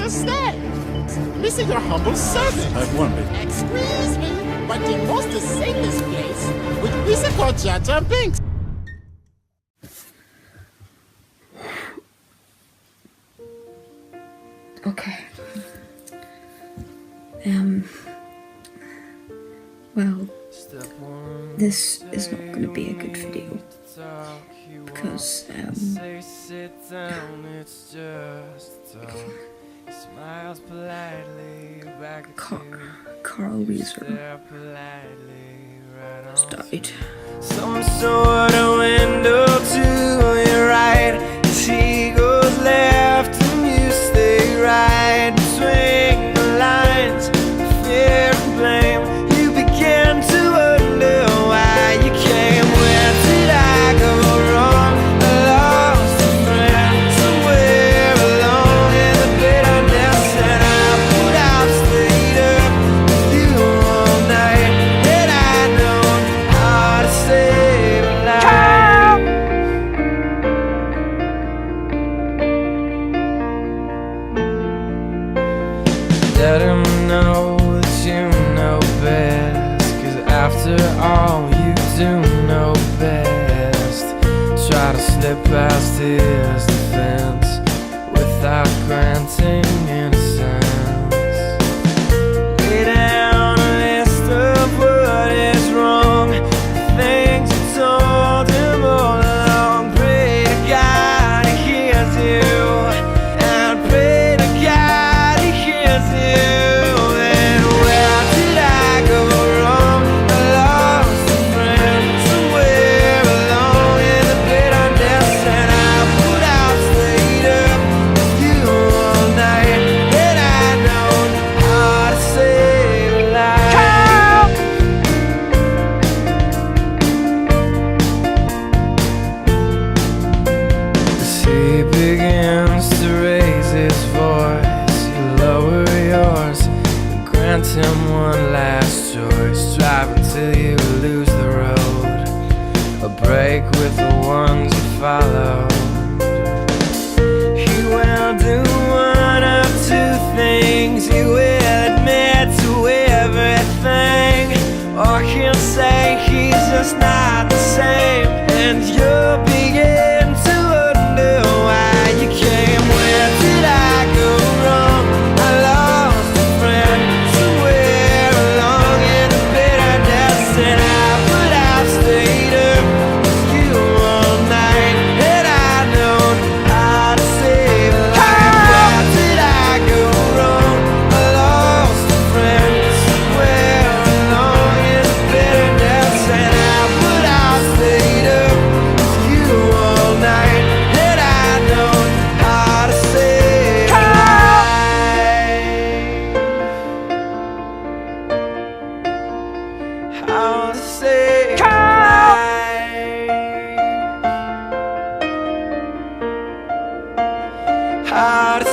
just stay. Listen, your humble servant. I've wondered. Excuse me, but the most safest place would be called Jar Jar Binks. Okay. Well, this is not going to be a good video because, Carl Weezer has died. Some sort of window to your right, as he goes left and you stay right between the lines, fear and blame. You begin to wonder why you came. Where did I go wrong? I lost a friend somewhere alone in the bitterness, and I would have stayed up with you all night. Had I known how to save a life. Let him know that you know best, 'cause after all you do know best. Try to slip past his defense without granting innocence. Lay down a list of what is wrong, the things you told him all along. Pray to God he hears you, and pray to God he hears you. And where did I go wrong? I lost a friend somewhere alone in the bitterness, and I would have stayed up with you all night had I known how to save a life. As he begins to raise his voice, you lower yours and grant him one last choice. Drive until you lose the road, a break with the ones you follow. He will do one of two things. He will admit to everything, or he'll say he's just not the same, and you'll begin to wonder why you came. Where did I go wrong? I lost a friend somewhere along in the bitterness, and I would have stayed up with you all night had I known how to save a life. Where did I go wrong? I lost a friend somewhere along in the bitterness, and I would have stayed up with you all night had I known how to save a life. How to save a life. How to